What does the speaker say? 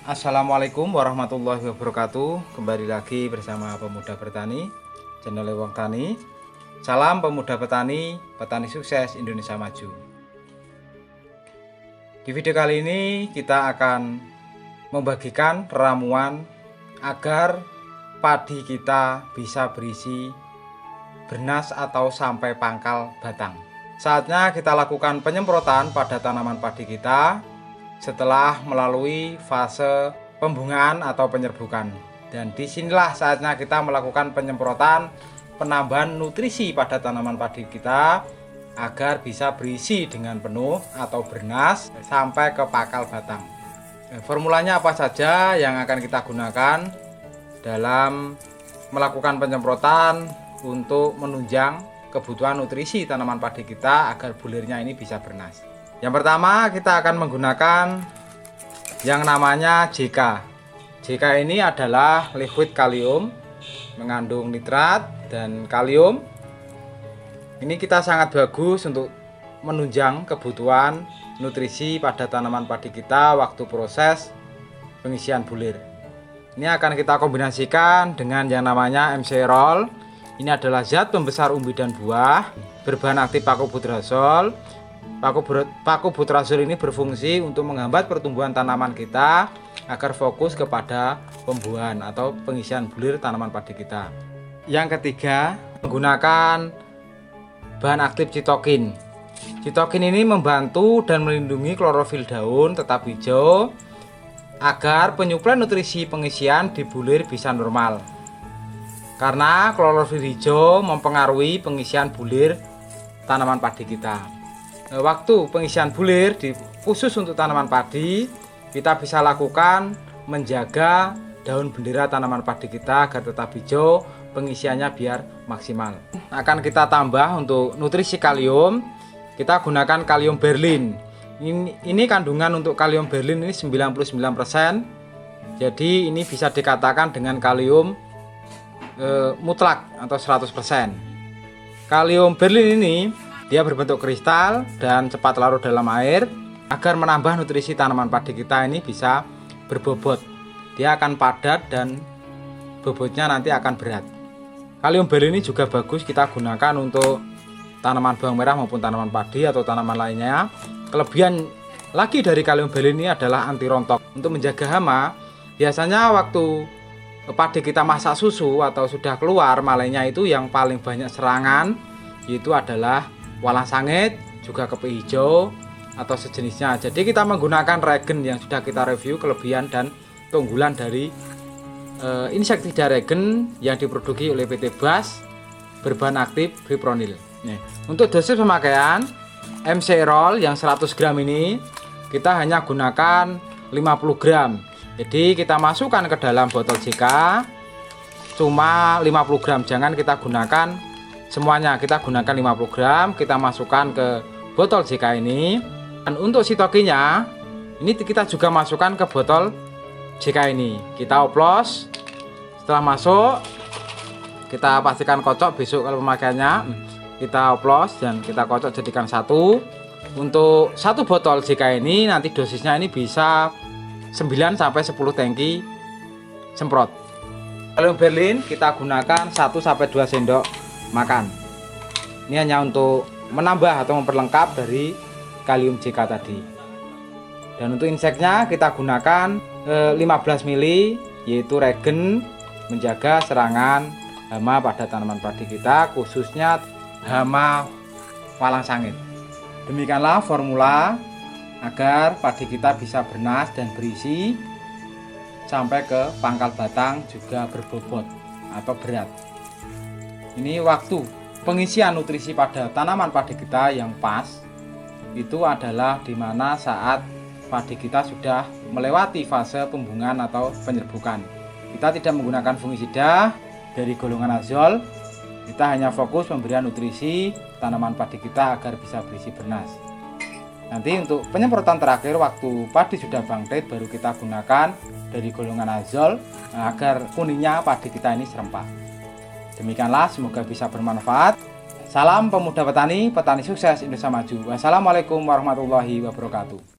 Assalamualaikum warahmatullahi wabarakatuh. Kembali lagi bersama Pemuda Bertani, channel Wong Tani. Salam pemuda petani, petani sukses Indonesia maju. Di video kali ini kita akan membagikan ramuan agar padi kita bisa berisi bernas atau sampai pangkal batang. Saatnya kita lakukan penyemprotan pada tanaman padi kita setelah melalui fase pembungaan atau penyerbukan. Dan disinilah saatnya kita melakukan penyemprotan penambahan nutrisi pada tanaman padi kita agar bisa berisi dengan penuh atau bernas sampai ke pangkal batang. Formulanya apa saja yang akan kita gunakan dalam melakukan penyemprotan untuk menunjang kebutuhan nutrisi tanaman padi kita agar bulirnya ini bisa bernas. Yang pertama kita akan menggunakan yang namanya JK. JK ini adalah liquid kalium, mengandung nitrat dan kalium. Ini kita sangat bagus untuk menunjang kebutuhan nutrisi pada tanaman padi kita waktu proses pengisian bulir. Ini akan kita kombinasikan dengan yang namanya MC-Roll. Ini adalah zat pembesar umbi dan buah berbahan aktif pakobutrasol. Pakobutrasol ini berfungsi untuk menghambat pertumbuhan tanaman kita agar fokus kepada pembuahan atau pengisian bulir tanaman padi kita. Yang ketiga, menggunakan bahan aktif Cytokin. Cytokin ini membantu dan melindungi klorofil daun tetap hijau agar penyuplai nutrisi pengisian di bulir bisa normal. Karena klorofil hijau mempengaruhi pengisian bulir tanaman padi kita. Waktu pengisian bulir khusus untuk tanaman padi, kita bisa lakukan menjaga daun bendera tanaman padi kita agar tetap hijau, pengisiannya biar maksimal. Akan kita tambah untuk nutrisi kalium, kita gunakan kalium berlin. Ini kandungan untuk kalium berlin ini 99%. Jadi ini bisa dikatakan dengan kalium mutlak atau 100%. Kalium berlin ini dia berbentuk kristal dan cepat larut dalam air. Agar menambah nutrisi tanaman padi kita ini bisa berbobot. Dia akan padat dan bobotnya nanti akan berat. Kalium berlin ini juga bagus kita gunakan untuk tanaman bawang merah maupun tanaman padi atau tanaman lainnya. Kelebihan lagi dari kalium berlin ini adalah anti rontok. Untuk menjaga hama, biasanya waktu padi kita masak susu atau sudah keluar malainya itu yang paling banyak serangan yaitu adalah walang sangit, juga kepi hijau atau sejenisnya. Jadi kita menggunakan regen yang sudah kita review kelebihan dan keunggulan dari insektisida regen yang diproduksi oleh PT BAS berbahan aktif fipronil. Untuk dosis pemakaian MC-Roll yang 100 gram ini kita hanya gunakan 50 gram. Jadi kita masukkan ke dalam botol JK cuma 50 gram, jangan kita gunakan semuanya. Kita gunakan 50 gram, kita masukkan ke botol JK ini. Dan untuk sitokinnya ini kita juga masukkan ke botol JK ini. Kita oplos. Setelah masuk, kita pastikan kocok. Besok kalau pemakaiannya kita oplos dan kita kocok jadikan satu. Untuk satu botol JK ini nanti dosisnya ini bisa 9 sampai 10 tangki semprot. Kalium berlin kita gunakan 1 sampai 2 sendok makan. Ini hanya untuk menambah atau memperlengkap dari kalium JK tadi. Dan untuk inseknya kita gunakan 15 mili yaitu regen menjaga serangan hama pada tanaman padi kita, khususnya hama walang sangit. Demikianlah formula agar padi kita bisa bernas dan berisi sampai ke pangkal batang juga berbobot atau berat. Ini waktu pengisian nutrisi pada tanaman padi kita yang pas itu adalah dimana saat padi kita sudah melewati fase pembungaan atau penyerbukan. Kita tidak menggunakan fungisida dari golongan azol. Kita hanya fokus pemberian nutrisi tanaman padi kita agar bisa berisi bernas. Nanti untuk penyemprotan terakhir waktu padi sudah bangkit baru kita gunakan dari golongan azol agar kuningnya padi kita ini serempak. Demikianlah, semoga bisa bermanfaat. Salam pemuda petani, petani sukses Indonesia maju. Wassalamualaikum warahmatullahi wabarakatuh.